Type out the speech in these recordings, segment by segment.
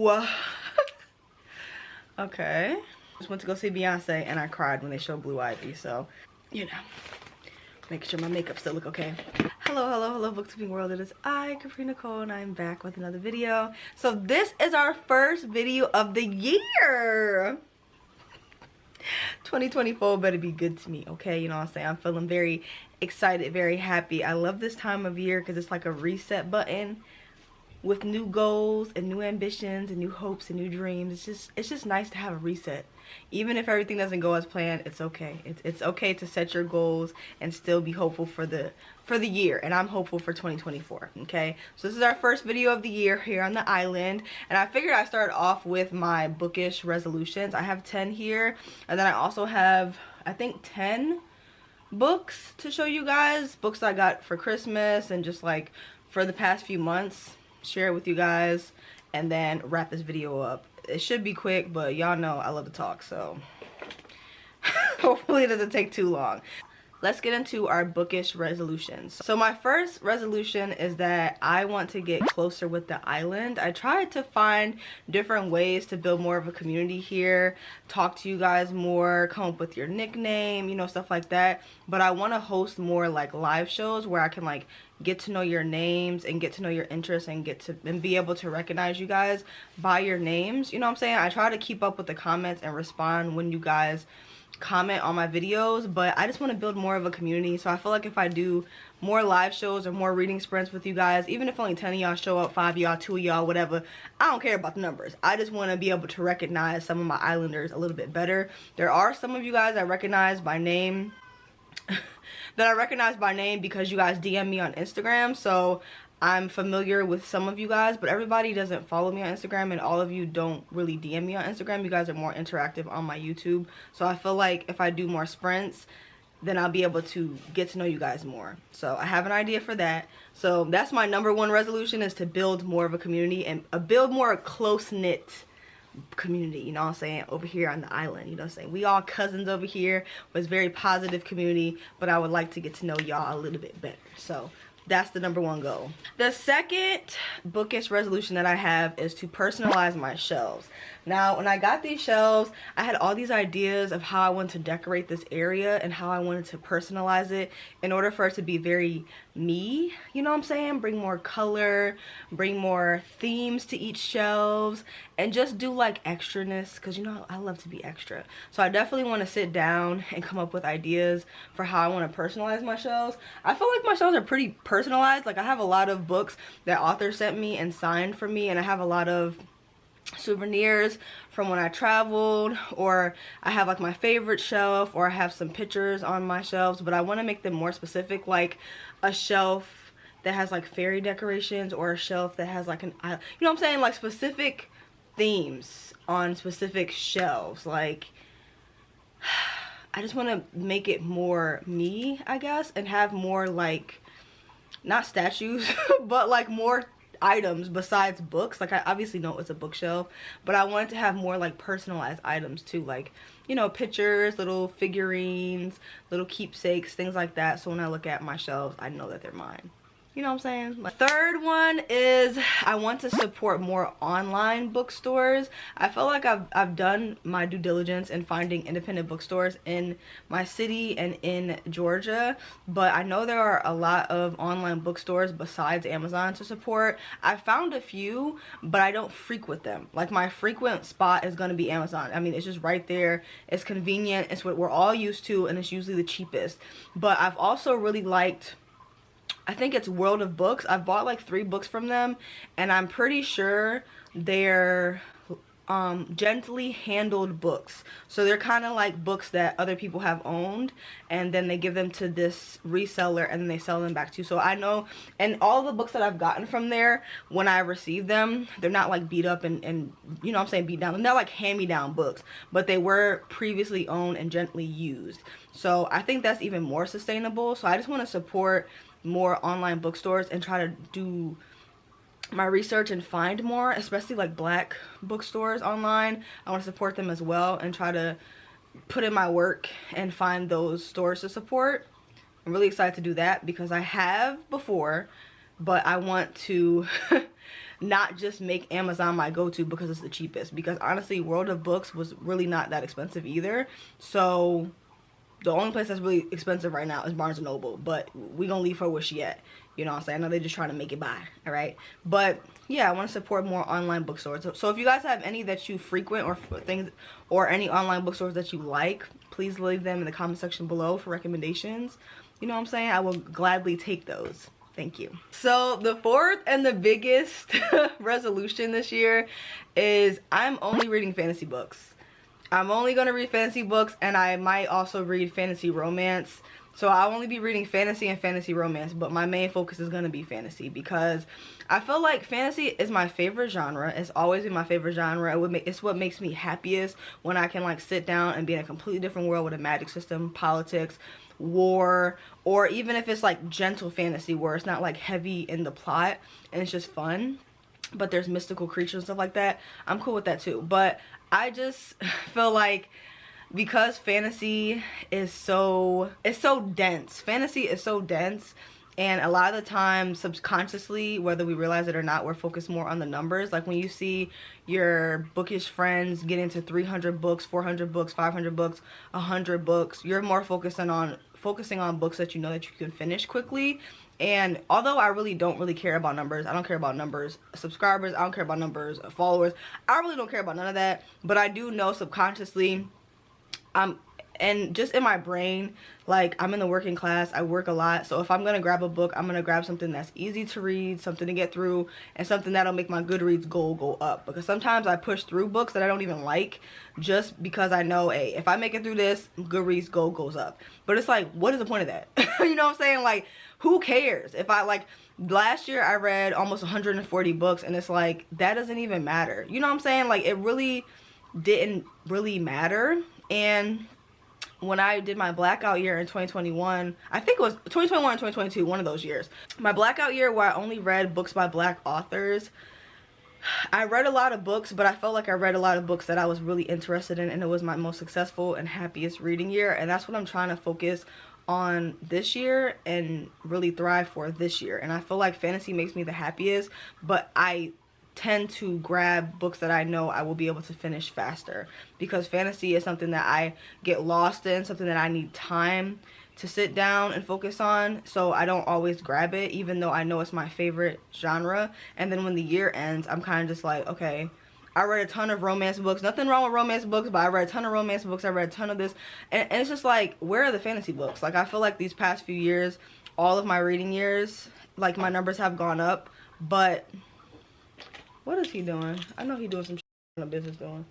Whoa. Okay. Just went to go see Beyonce and I cried when they showed Blue Ivy, so, you know, making sure my makeup still look okay. Hello, booktubing world. It is I, Capri Nicole, and I'm back with another video. So this is our first video of the year. 2024 better be good to me, okay? You know what I'm saying? I'm feeling very excited, very happy. I love this time of year because it's like a reset button with new goals and new ambitions and new hopes and new dreams. It's just nice to have a reset. Even if everything doesn't go as planned, it's okay. It's okay to set your goals and still be hopeful for the year, and I'm hopeful for 2024. Okay, so this is our first video of the year here on the island, and I figured I'd start off with my bookish resolutions. I have 10 here, and then I also have, I think, 10 books to show you guys, books I got for Christmas and just like for the past few months, share it with you guys, and then wrap this video up. It should be quick, but y'all know I love to talk, so hopefully it doesn't take too long. Let's get into our bookish resolutions. So my first resolution is that I want to get closer with the island. I tried to find different ways to build more of a community here, talk to you guys more, come up with your nickname, you know, stuff like that. But I want to host more like live shows where I can like get to know your names and get to know your interests and be able to recognize you guys by your names. You know what I'm saying? I try to keep up with the comments and respond when you guys comment on my videos, but I just want to build more of a community. So I feel like if I do more live shows or more reading sprints with you guys, even if only 10 of y'all show up, 5 of y'all, 2 of y'all, whatever, I don't care about the numbers. I just want to be able to recognize some of my islanders a little bit better. There are some of you guys I recognize by name that I recognize by name because you guys DM me on Instagram, so I'm familiar with some of you guys, but everybody doesn't follow me on Instagram, and all of you don't really DM me on Instagram. You guys are more interactive on my YouTube, so I feel like if I do more sprints, then I'll be able to get to know you guys more. So I have an idea for that. So that's my #1 resolution, is to build more of a community and build more close-knit community, you know what I'm saying, over here on the island. You know what I'm saying? We all cousins over here. It's very positive community, but I would like to get to know y'all a little bit better. So that's the #1 goal. The second bookish resolution that I have is to personalize my shelves. Now, when I got these shelves, I had all these ideas of how I wanted to decorate this area and how I wanted to personalize it in order for it to be very me, you know what I'm saying? Bring more color, bring more themes to each shelves, and just do like extraness, because you know I love to be extra. So I definitely want to sit down and come up with ideas for how I want to personalize my shelves. I feel like my shelves are pretty personalized. Like I have a lot of books that authors sent me and signed for me, and I have a lot of souvenirs from when I traveled, or I have like my favorite shelf, or I have some pictures on my shelves, but I want to make them more specific, like a shelf that has like fairy decorations, or a shelf that has like an, you know what I'm saying, like specific themes on specific shelves. Like I just want to make it more me, I guess, and have more like, not statues but like more items besides books. Like I obviously know it's a bookshelf, but I wanted to have more like personalized items too, like, you know, pictures, little figurines, little keepsakes, things like that, so when I look at my shelves I know that they're mine. You know what I'm saying? My third one is I want to support more online bookstores. I feel like I've done my due diligence in finding independent bookstores in my city and in Georgia, but I know there are a lot of online bookstores besides Amazon to support. I found a few, but I don't frequent them. Like my frequent spot is going to be Amazon. I mean, it's just right there. It's convenient. It's what we're all used to, and it's usually the cheapest. But I've also really liked, I think it's World of Books. I've bought like 3 books from them, and I'm pretty sure they're gently handled books. So they're kind of like books that other people have owned, and then they give them to this reseller, and then they sell them back to you. So I know, and all the books that I've gotten from there, when I receive them, they're not like beat up and you know what I'm saying, beat down. They're not like hand-me-down books, but they were previously owned and gently used. So I think that's even more sustainable. So I just want to support more online bookstores and try to do my research and find more, especially like black bookstores online. I want to support them as well and try to put in my work and find those stores to support. I'm really excited to do that because I have before, but I want to not just make Amazon my go-to because it's the cheapest, because honestly World of Books was really not that expensive either. So the only place that's really expensive right now is Barnes & Noble, but we gonna leave her where she at. You know what I'm saying? I know they're just trying to make it by, all right? But yeah, I want to support more online bookstores. So if you guys have any that you frequent or things, or any online bookstores that you like, please leave them in the comment section below for recommendations. You know what I'm saying? I will gladly take those. Thank you. So the fourth and the biggest resolution this year is I'm only reading fantasy books. I'm only going to read fantasy books, and I might also read fantasy romance. So I'll only be reading fantasy and fantasy romance, but my main focus is going to be fantasy, because I feel like fantasy is my favorite genre. It's always been my favorite genre. It's what makes me happiest, when I can like sit down and be in a completely different world with a magic system, politics, war, or even if it's like gentle fantasy where it's not like heavy in the plot and it's just fun, but there's mystical creatures and stuff like that. I'm cool with that too. But I just feel like because fantasy is so dense. Fantasy is so dense, and a lot of the time subconsciously, whether we realize it or not, we're focused more on the numbers. Like when you see your bookish friends get into 300 books, 400 books, 500 books, 100 books, you're more focusing on books that you know that you can finish quickly. And although I really don't really care about numbers, I don't care about numbers subscribers, I don't care about numbers followers, I really don't care about none of that, but I do know subconsciously, and just in my brain, like I'm in the working class, I work a lot, so if I'm gonna grab a book, I'm gonna grab something that's easy to read, something to get through, and something that'll make my Goodreads goal go up. Because sometimes I push through books that I don't even like, just because I know, hey, if I make it through this, Goodreads goal goes up. But it's like, what is the point of that? You know what I'm saying? Like, who cares? If I, like, last year I read almost 140 books, and it's like, that doesn't even matter. You know what I'm saying? Like, it really didn't really matter. And when I did my blackout year in 2021, I think it was 2021 and 2022, one of those years, my blackout year where I only read books by Black authors, I read a lot of books, but I felt like I read a lot of books that I was really interested in, and it was my most successful and happiest reading year. And that's what I'm trying to focus on this year and really thrive for this year. And I feel like fantasy makes me the happiest, but I tend to grab books that I know I will be able to finish faster, because fantasy is something that I get lost in, something that I need time to sit down and focus on, so I don't always grab it, even though I know it's my favorite genre. And then when the year ends, I'm kind of just like, okay, I read a ton of romance books, nothing wrong with romance books, but I read a ton of romance books, I read a ton of this, and it's just like, where are the fantasy books? Like, I feel like these past few years, all of my reading years, like, my numbers have gone up, but what is he doing? I know he's doing some shit in the business doing.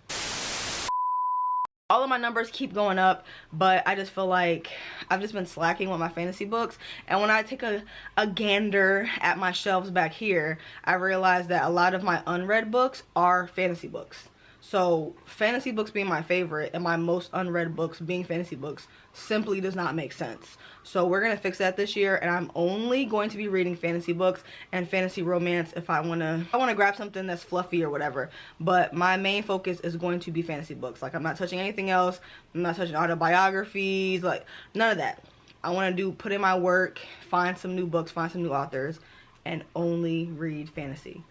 All of my numbers keep going up, but I just feel like I've just been slacking with my fantasy books. And when I take a gander at my shelves back here, I realize that a lot of my unread books are fantasy books. So fantasy books being my favorite and my most unread books being fantasy books simply does not make sense. So we're going to fix that this year, and I'm only going to be reading fantasy books and fantasy romance if I want to grab something that's fluffy or whatever. But my main focus is going to be fantasy books. Like, I'm not touching anything else. I'm not touching autobiographies, like none of that. I want to put in my work, find some new books, find some new authors, and only read fantasy.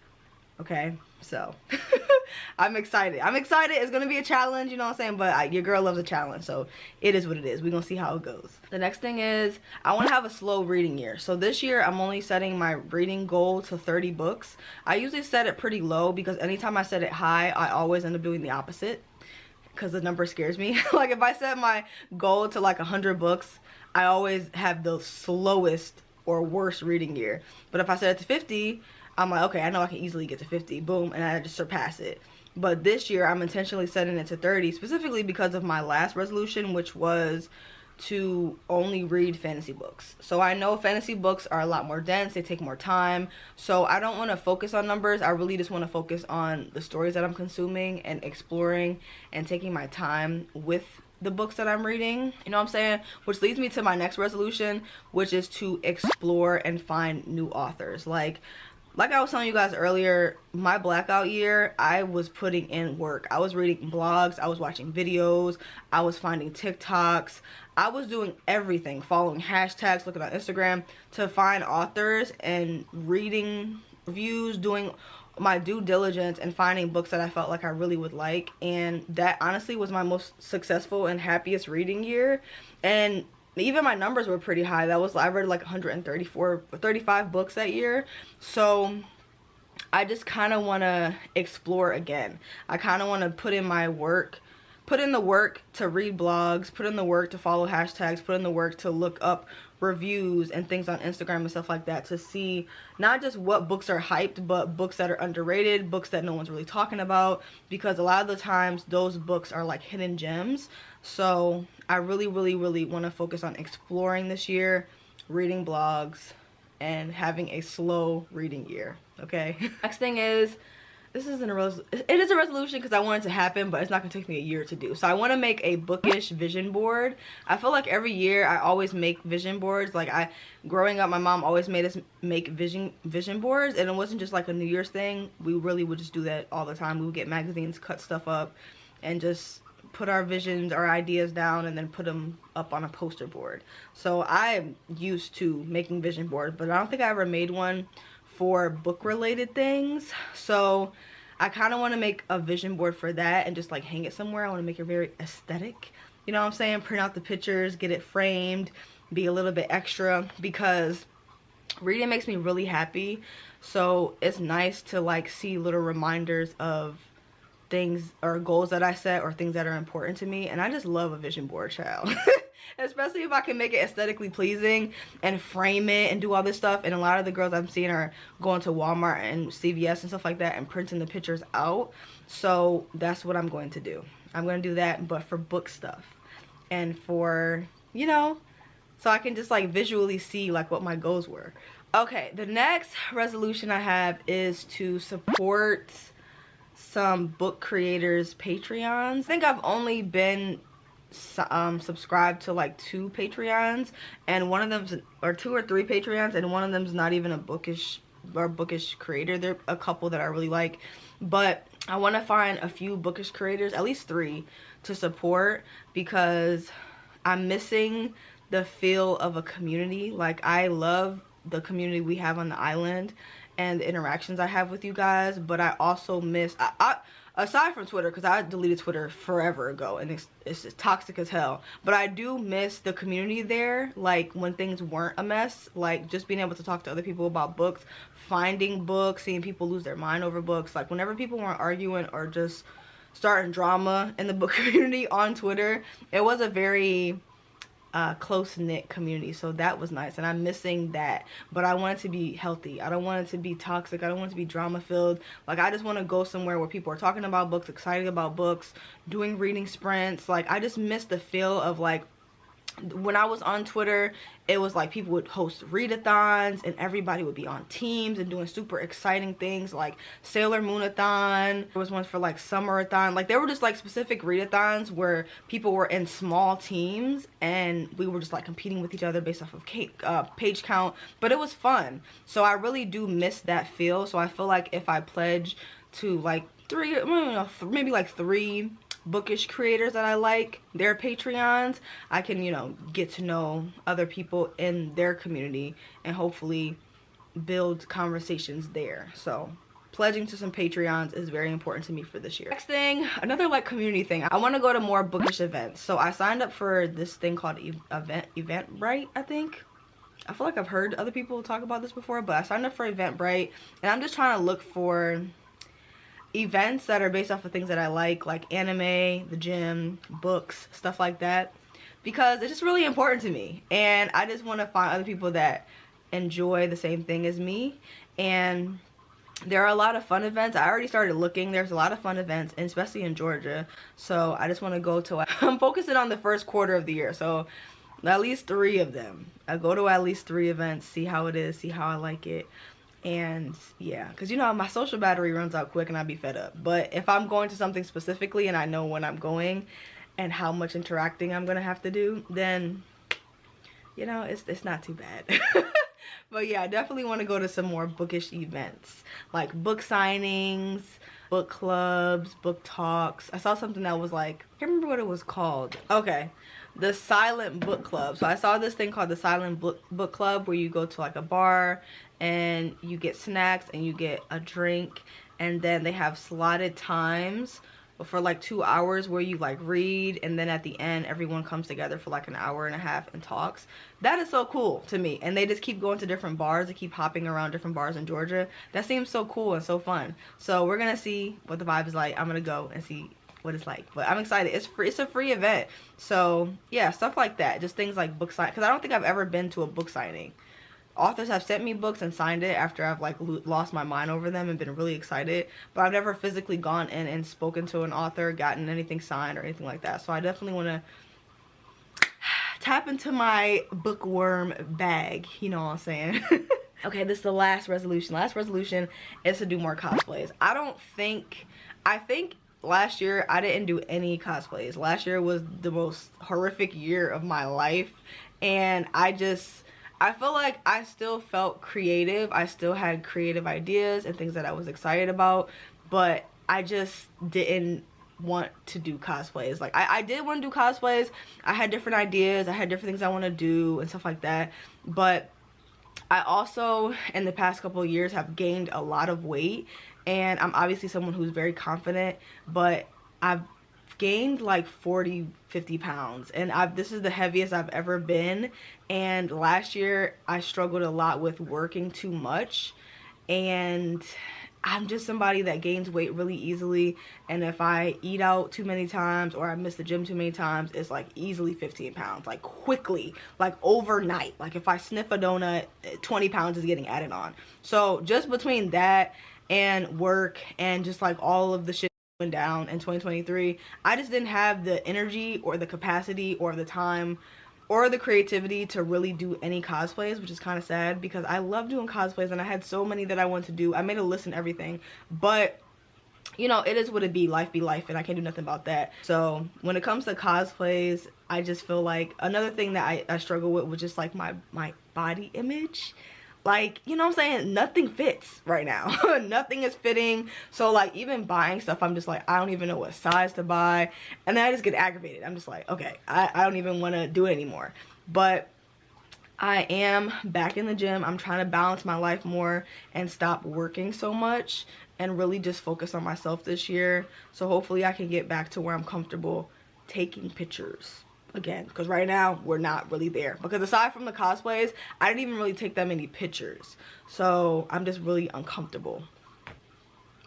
Okay? So I'm excited. It's gonna be a challenge, you know what I'm saying, but your girl loves a challenge, so it is what it is. We're gonna see how it goes. The next thing is I want to have a slow reading year. So this year I'm only setting my reading goal to 30 books. I usually set it pretty low, because anytime I set it high, I always end up doing the opposite, because the number scares me. Like, if I set my goal to like 100 books, I always have the slowest or worst reading year. But if I set it to 50, I'm like, okay, I know I can easily get to 50, boom, and I just surpass it. But this year, I'm intentionally setting it to 30, specifically because of my last resolution, which was to only read fantasy books. So I know fantasy books are a lot more dense, they take more time, so I don't want to focus on numbers. I really just want to focus on the stories that I'm consuming and exploring and taking my time with the books that I'm reading, you know what I'm saying? Which leads me to my next resolution, which is to explore and find new authors. Like I was telling you guys earlier, my blackout year, I was putting in work. I was reading blogs, I was watching videos, I was finding TikToks, I was doing everything, following hashtags, looking on Instagram to find authors and reading reviews, doing my due diligence in finding books that I felt like I really would like, and that honestly was my most successful and happiest reading year. And even my numbers were pretty high. I read like 35 books that year. So I just kind of want to explore again. I kind of want to put in the work to read blogs, put in the work to follow hashtags, put in the work to look up reviews and things on Instagram and stuff like that, to see not just what books are hyped, but books that are underrated, books that no one's really talking about, because a lot of the times those books are like hidden gems. So I really want to focus on exploring this year, reading blogs, and having a slow reading year. Okay. Next thing is, it is a resolution because I want it to happen, but it's not gonna take me a year to do. So I want to make a bookish vision board. I feel like every year I always make vision boards. Like growing up, my mom always made us make vision boards, and it wasn't just like a New Year's thing. We really would just do that all the time. We would get magazines, cut stuff up, and just put our visions, our ideas down, and then put them up on a poster board. So I'm used to making vision boards, but I don't think I ever made one for book related things. So I kind of want to make a vision board for that and just like hang it somewhere. I want to make it very aesthetic, you know what I'm saying? Print out the pictures, get it framed, be a little bit extra, because reading makes me really happy. So it's nice to like see little reminders of things or goals that I set or things that are important to me. And I just love a vision board, child. Especially if I can make it aesthetically pleasing and frame it and do all this stuff. And a lot of the girls I'm seeing are going to Walmart and CVS and stuff like that and printing the pictures out. So that's what I'm going to do. I'm going to do that, but for book stuff. And for, you know, so I can just like visually see like what my goals were. Okay, the next resolution I have is to support some book creators' Patreons. I think I've only been subscribed to like 2 Patreons, and one of them's, or 2 or 3 Patreons, and one of them's not even a bookish creator. They're a couple that I really like, but I want to find a few bookish creators, at least 3, to support, because I'm missing the feel of a community. Like, I love the community we have on the island and the interactions I have with you guys, but I also miss, aside from Twitter, because I deleted Twitter forever ago and it's just toxic as hell, but I do miss the community there, like when things weren't a mess, like just being able to talk to other people about books, finding books, seeing people lose their mind over books, like whenever people weren't arguing or just starting drama in the book community on Twitter. It was a very close-knit community, so that was nice, and I'm missing that. But I want it to be healthy. I don't want it to be toxic. I don't want it to be drama-filled. Like, I just want to go somewhere where people are talking about books, excited about books, doing reading sprints. Like, I just miss the feel of, like, when I was on Twitter, it was like people would host readathons and everybody would be on teams and doing super exciting things, like Sailor Moonathon. There was one for like Summerathon. Like, there were just like specific readathons where people were in small teams and we were just like competing with each other based off of page count, but it was fun. So I really do miss that feel. So I feel like if I pledge to like 3, maybe like 3 bookish creators that I like, their Patreons, I can, you know, get to know other people in their community and hopefully build conversations there. So pledging to some Patreons is very important to me for this year. Next thing, another like community thing, I want to go to more bookish events. So I signed up for this thing called Eventbrite, I think. I feel like I've heard other people talk about this before, but I signed up for Eventbrite, and I'm just trying to look for events that are based off of things that I like anime, the gym, books, stuff like that, because it's just really important to me, and I just want to find other people that enjoy the same thing as me. And there are a lot of fun events. I already started looking. There's a lot of fun events, and especially in Georgia, so I just want to go to I'm focusing on the first quarter of the year, so at least 3 of them. I go to at least 3 events, see how it is, see how I like it. And yeah, because you know, my social battery runs out quick and I'd be fed up. But if I'm going to something specifically and I know when I'm going and how much interacting I'm gonna have to do, then, you know, it's not too bad. But yeah, I definitely want to go to some more bookish events, like book signings, book clubs, book talks. I saw something that was like, I can't remember what it was called. Okay, the silent book club. So I saw this thing called the silent book club, where you go to like a bar and you get snacks and you get a drink and then they have slotted times for like 2 hours where you like read, and then at the end everyone comes together for like an hour and a half and talks. That is so cool to me. And they just keep going to different bars. They keep hopping around different bars in Georgia. That seems so cool and so fun. So we're gonna see what the vibe is like. I'm gonna go and see what it's like, but I'm excited. It's free. It's a free event. So yeah, stuff like that. Just things like book sign, because I don't think I've ever been to a book signing. Authors have sent me books and signed it after I've like lost my mind over them and been really excited, but I've never physically gone in and spoken to an author, gotten anything signed or anything like that. So I definitely want to tap into my bookworm bag, you know what I'm saying? Okay, this is the last resolution. Last resolution is to do more cosplays. I think last year I didn't do any cosplays. Last year was the most horrific year of my life, and I feel like I still felt creative. I still had creative ideas and things that I was excited about, but I just didn't want to do cosplays. Like I did want to do cosplays. I had different ideas. I had different things I want to do and stuff like that. But I also, in the past couple of years, have gained a lot of weight, and I'm obviously someone who's very confident, but I've gained like 40-50 pounds, and this is the heaviest I've ever been. And last year I struggled a lot with working too much, and I'm just somebody that gains weight really easily, and if I eat out too many times or I miss the gym too many times, it's like easily 15 pounds, like quickly, like overnight. Like if I sniff a donut, 20 pounds is getting added on. So just between that and work and just like all of the shit down in 2023, I just didn't have the energy or the capacity or the time or the creativity to really do any cosplays, which is kind of sad because I love doing cosplays and I had so many that I wanted to do. I made a list and everything, but you know, it is what it be life, and I can't do nothing about that. So when it comes to cosplays, I just feel like another thing that I struggle with was just like my body image. Like, you know what I'm saying? Nothing fits right now. Nothing is fitting. So like even buying stuff, I'm just like, I don't even know what size to buy. And then I just get aggravated. I'm just like, okay, I don't even want to do it anymore. But I am back in the gym. I'm trying to balance my life more and stop working so much and really just focus on myself this year. So hopefully I can get back to where I'm comfortable taking pictures again, because right now we're not really there, because aside from the cosplays, I didn't even really take that many pictures. So I'm just really uncomfortable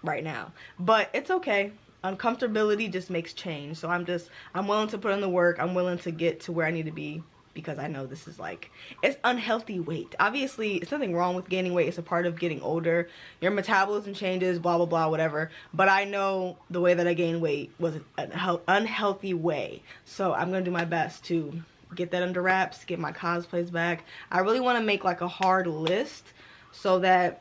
right now, but it's okay. Uncomfortability just makes change. So I'm willing to put in the work. I'm willing to get to where I need to be, because I know this is like, it's unhealthy weight. Obviously, it's nothing wrong with gaining weight. It's a part of getting older. Your metabolism changes, blah, blah, blah, whatever. But I know the way that I gained weight was an unhealthy way. So I'm going to do my best to get that under wraps, get my cosplays back. I really want to make like a hard list so that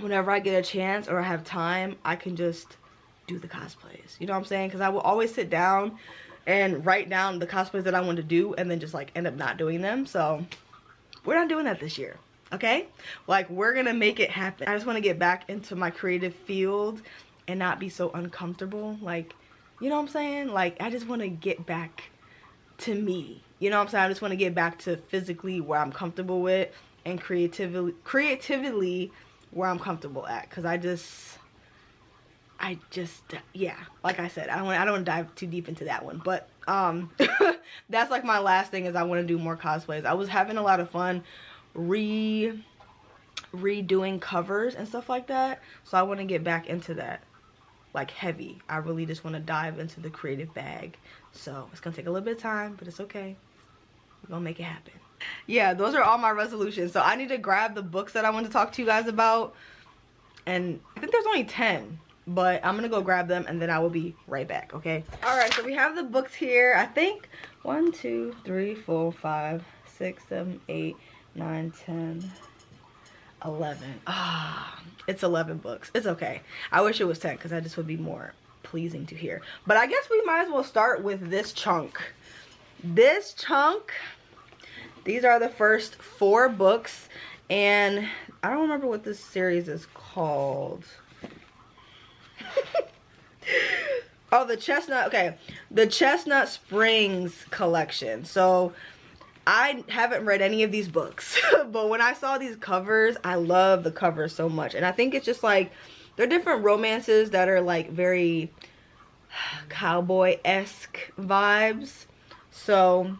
whenever I get a chance or I have time, I can just do the cosplays. You know what I'm saying? Because I will always sit down and write down the cosplays that I want to do and then just like end up not doing them. So we're not doing that this year, okay? Like, we're gonna make it happen. I just want to get back into my creative field and not be so uncomfortable. Like, you know what I'm saying? Like, I just want to get back to me. You know what I'm saying? I just want to get back to physically where I'm comfortable with, and creatively where I'm comfortable at. Because I just, yeah, like I said, I don't want to dive too deep into that one, but that's like my last thing, is I want to do more cosplays. I was having a lot of fun redoing covers and stuff like that, so I want to get back into that, like, heavy. I really just want to dive into the creative bag. So it's gonna take a little bit of time, but it's okay. We're gonna make it happen. Yeah, those are all my resolutions. So I need to grab the books that I want to talk to you guys about, and I think there's only 10. But I'm gonna go grab them and then I will be right back, okay? Alright, so we have the books here. I think 1, 2, 3, 4, 5, 6, 7, 8, 9, 10, 11. It's 11 books. It's okay. I wish it was 10 because that just would be more pleasing to hear. But I guess we might as well start with this chunk. This chunk, these are the first 4 books, and I don't remember what this series is called. Oh, the Chestnut, okay, the Chestnut Springs collection. So I haven't read any of these books, but when I saw these covers, I love the covers so much, and I think it's just like they're different romances that are like very cowboy-esque vibes. So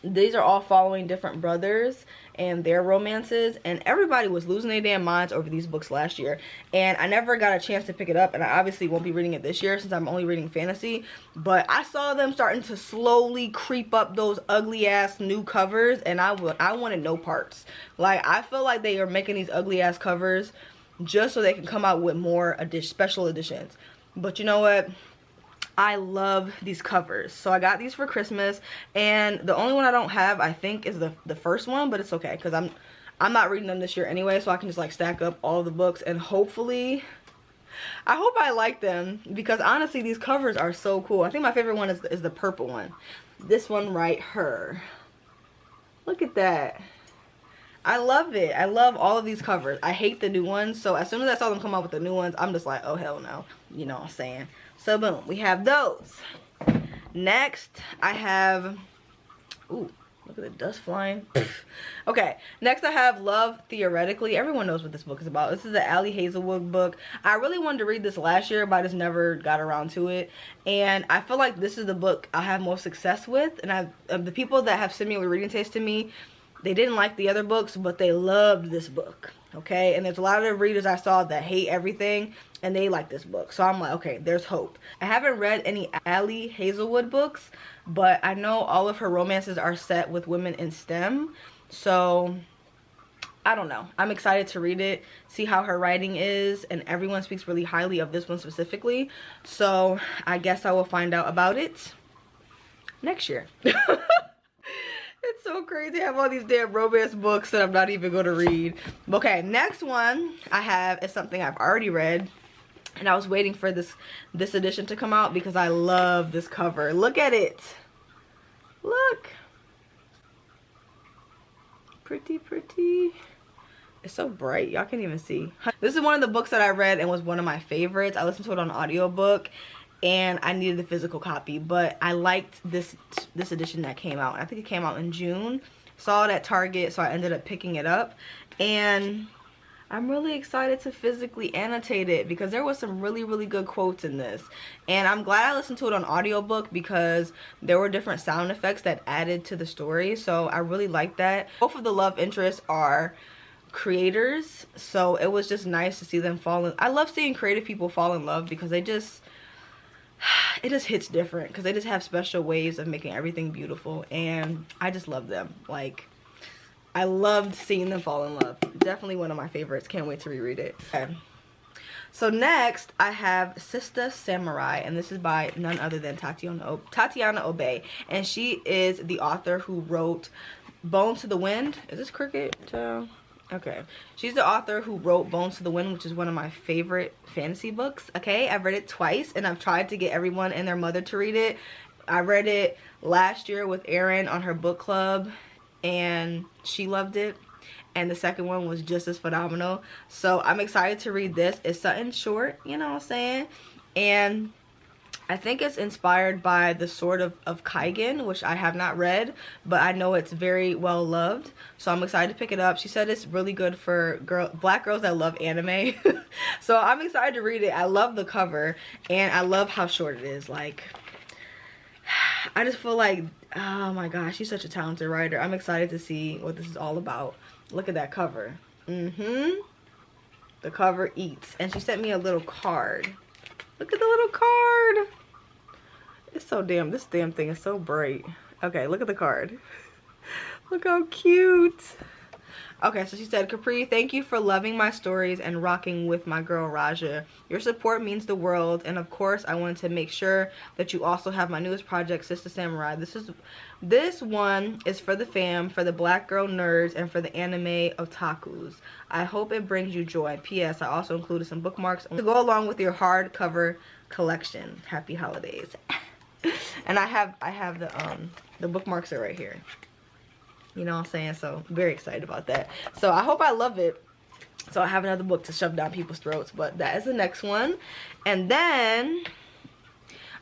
these are all following different brothers and their romances, and everybody was losing their damn minds over these books last year, and I never got a chance to pick it up, and I obviously won't be reading it this year since I'm only reading fantasy. But I saw them starting to slowly creep up those ugly ass new covers, and I wanted no parts. Like, I feel like they are making these ugly ass covers just so they can come out with more special editions. But you know what, I love these covers. So I got these for Christmas, and the only one I don't have, I think, is the first one, but it's okay because I'm not reading them this year anyway, so I can just like stack up all the books, and hopefully I hope I like them, because honestly these covers are so cool. I think my favorite one is the purple one. This one right here. Look at that. I love it. I love all of these covers. I hate the new ones, so as soon as I saw them come out with the new ones, I'm just like, oh hell no. You know what I'm saying? So boom, we have those. Next, I have, ooh, look at the dust flying. Okay, next I have Love Theoretically. Everyone knows what this book is about. This is an Ali Hazelwood book. I really wanted to read this last year, but I just never got around to it. And I feel like this is the book I have most success with. And the people that have similar reading taste to me, they didn't like the other books, but they loved this book. Okay, and there's a lot of readers I saw that hate everything, and they like this book. So I'm like, okay, there's hope. I haven't read any Ali Hazelwood books, but I know all of her romances are set with women in STEM. So I don't know. I'm excited to read it, see how her writing is, and everyone speaks really highly of this one specifically. So I guess I will find out about it next year. It's so crazy. I have all these damn romance books that I'm not even going to read. Okay, next one I have is something I've already read. And I was waiting for this edition to come out because I love this cover. Look at it. Look. Pretty, pretty. It's so bright. Y'all can't even see. This is one of the books that I read and was one of my favorites. I listened to it on audiobook. And I needed the physical copy, but I liked this edition that came out. I think it came out in June. Saw it at Target, so I ended up picking it up, and I'm really excited to physically annotate it because there was some really good quotes in this. And I'm glad I listened to it on audiobook because there were different sound effects that added to the story, so I really liked that. Both of the love interests are creators, so it was just nice to see them fall in. I love seeing creative people fall in love because it just hits different because they just have special ways of making everything beautiful, and I just love them. Like, I loved seeing them fall in love. Definitely one of my favorites. Can't wait to reread it. Okay, so next I have Sister Samurai, and this is by none other than Tatiana Obey, and she is the author who wrote Bones to the Wind. Is this cricket? Okay, she's the author who wrote Bones to the Wind, which is one of my favorite fantasy books. Okay, I've read it twice, and I've tried to get everyone and their mother to read it. I read it last year with Erin on her book club, and she loved it. And the second one was just as phenomenal. So I'm excited to read this. It's something short, you know what I'm saying? And I think it's inspired by The Sword of Kaigen, which I have not read, but I know it's very well loved. So I'm excited to pick it up. She said it's really good for black girls that love anime. So I'm excited to read it. I love the cover, and I love how short it is. Like, I just feel like, oh my gosh, she's such a talented writer. I'm excited to see what this is all about. Look at that cover. The cover eats. And she sent me a little card. Look at the little card. It's so this damn thing is so bright. Okay, look at the card. Look how cute. Okay, so she said, Capri, thank you for loving my stories and rocking with my girl Raja. Your support means the world, and of course I wanted to make sure that you also have my newest project, Sister Samurai. This one is for the fam, for the black girl nerds, and for the anime otakus. I hope it brings you joy. P.S. I also included some bookmarks to go along with your hardcover collection. Happy holidays. And I have the bookmarks are right here. You know what I'm saying? So very excited about that. So I hope I love it. So I have another book to shove down people's throats, but that is the next one. And then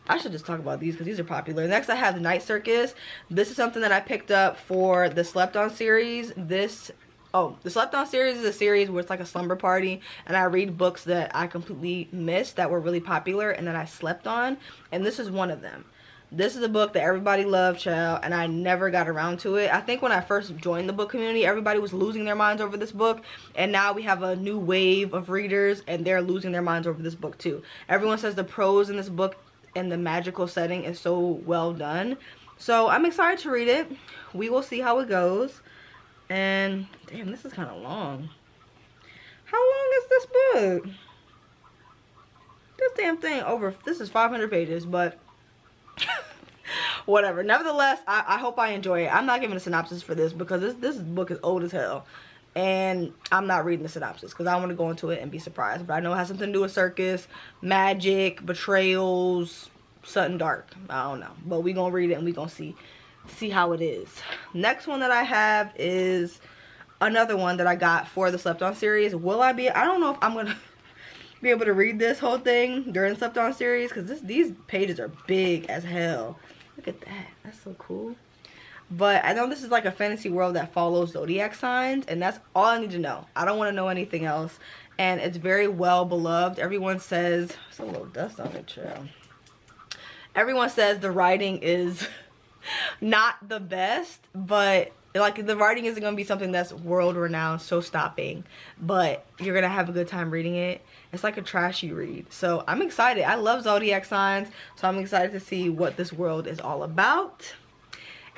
I should just talk about these because these are popular. Next I have The Night Circus. This is something that I picked up for the Slept On series. This Oh, the Slept On series is a series where it's like a slumber party, and I read books that I completely missed that were really popular and that I slept on, and this is one of them. This is a book that everybody loved, child, and I never got around to it. I think when I first joined the book community, everybody was losing their minds over this book, and now we have a new wave of readers, and they're losing their minds over this book too. Everyone says the prose in this book and the magical setting is so well done. So I'm excited to read it. We will see how it goes. And damn, this is kind of long. How long is this book? This damn thing this is 500 pages, but whatever. Nevertheless, I hope I enjoy it. I'm not giving a synopsis for this because this book is old as hell, and I'm not reading the synopsis because I want to go into it and be surprised. But I know it has something to do with circus, magic, betrayals, something dark. I don't know, but we gonna read it and we gonna see how it is. Next one that I have is another one that I got for the Slept On series. I don't know if I'm gonna be able to read this whole thing during the Slept On series because these pages are big as hell. Look at that, that's so cool. But I know this is like a fantasy world that follows zodiac signs, and that's all I need to know. I don't want to know anything else, and it's very well beloved. Everyone says, there's a little dust on it, child. Everyone says the writing is not the best, but like the writing isn't gonna be something that's world renowned, so stopping, but you're gonna have a good time reading it. It's like a trashy read, so I'm excited. I love zodiac signs, so I'm excited to see what this world is all about.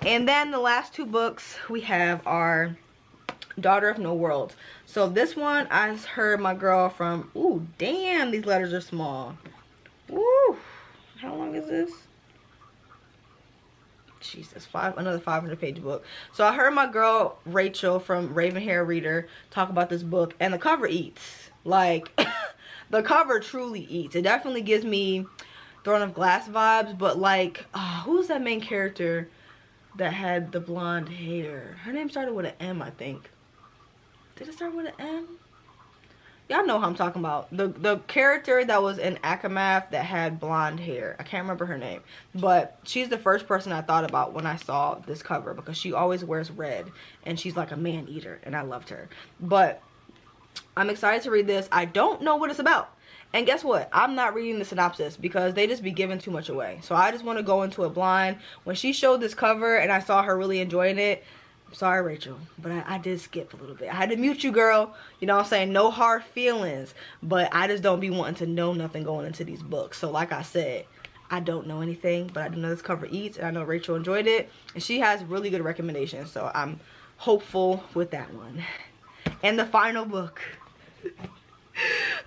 And then the last two books we have are Daughter of No Worlds. So this one I heard my girl from, ooh damn, these letters are small. Woo, how long is this? Jesus, another 500 page book. So I heard my girl Rachel from Raven Hair Reader talk about this book, and the cover eats. Like the cover truly eats. It definitely gives me Throne of Glass vibes, but like who's that main character that had the blonde hair? Her name started with an M, I think. Did it start with an M? Y'all know how I'm talking about. The character that was in Akamath that had blonde hair. I can't remember her name. But she's the first person I thought about when I saw this cover, because she always wears red. And she's like a man-eater. And I loved her. But I'm excited to read this. I don't know what it's about. And guess what? I'm not reading the synopsis because they just be giving too much away. So I just want to go into it blind. When she showed this cover and I saw her really enjoying it, sorry Rachel, but I did skip a little bit. I had to mute you, girl. You know what I'm saying? No hard feelings, but I just don't be wanting to know nothing going into these books. So like I said, I don't know anything, but I do know this cover eats, and I know Rachel enjoyed it, and she has really good recommendations, so I'm hopeful with that one. And the final book,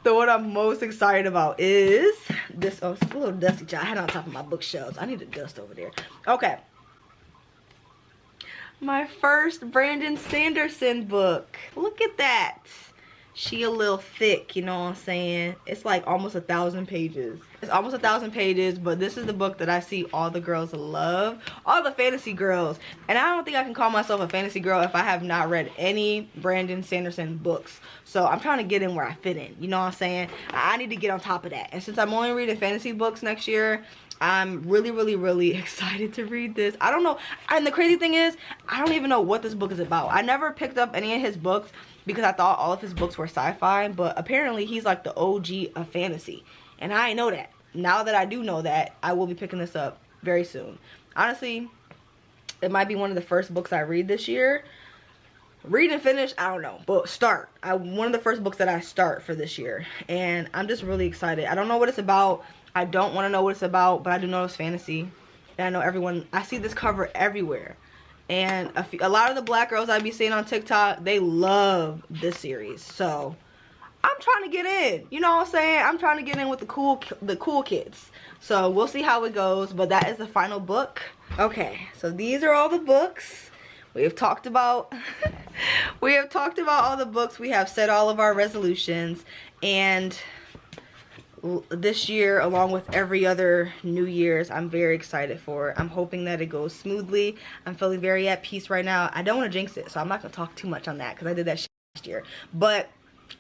the one I'm most excited about is this. Oh, it's a little dusty, child. I had it on top of my bookshelves. I need to dust over there. Okay. My first Brandon Sanderson book. Look at that. She a little thick, you know what I'm saying? It's like almost 1,000 pages. It's almost 1,000 pages, but this is the book that I see all the girls love. All the fantasy girls. And I don't think I can call myself a fantasy girl if I have not read any Brandon Sanderson books. So I'm trying to get in where I fit in, you know what I'm saying? I need to get on top of that. And since I'm only reading fantasy books next year, I'm really excited to read this. I don't know, and the crazy thing is, I don't even know what this book is about. I never picked up any of his books because I thought all of his books were sci-fi, but apparently he's like the OG of fantasy, and I didn't know that. Now that I do know that, I will be picking this up very soon. Honestly, it might be one of the first books I read this year. Read and finish, I don't know, but start. One of the first books that I start for this year, and I'm just really excited. I don't know what it's about. I don't want to know what it's about, but I do know it's fantasy. And I know everyone, I see this cover everywhere. And a lot of the black girls I be seeing on TikTok, they love this series. So, I'm trying to get in. You know what I'm saying? I'm trying to get in with the cool kids. So, we'll see how it goes. But that is the final book. Okay, so these are all the books. We have talked about all the books. We have set all of our resolutions. And this year, along with every other New Year's, I'm very excited for. I'm hoping that it goes smoothly. I'm feeling very at peace right now. I don't want to jinx it, so I'm not going to talk too much on that because I did that shit last year. But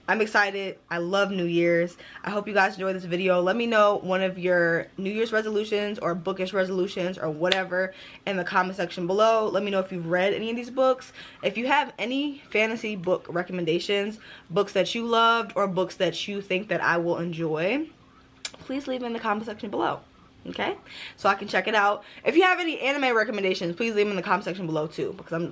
I'm excited. I love New Year's. I hope you guys enjoyed this video. Let me know one of your New Year's resolutions or bookish resolutions or whatever in the comment section below. Let me know if you've read any of these books. If you have any fantasy book recommendations, books that you loved or books that you think that I will enjoy, please leave in the comment section below. Okay, so I can check it out. If you have any anime recommendations, please leave them in the comment section below too, because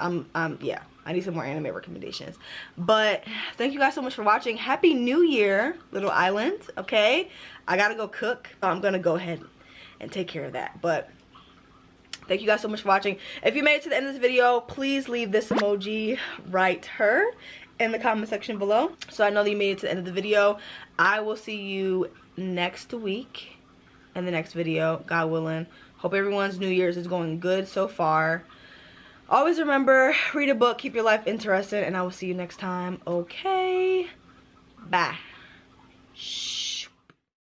yeah, I need some more anime recommendations. But thank you guys so much for watching. Happy New Year, Little Island. Okay, I gotta go cook, so I'm gonna go ahead and take care of that. But thank you guys so much for watching. If you made it to the end of this video, please leave this emoji right here in the comment section below, so I know that you made it to the end of the video. I will see you next week in the next video, God willing. Hope everyone's New Year's is going good so far. Always remember, read a book, keep your life interesting, and I will see you next time. Okay, bye. Shh.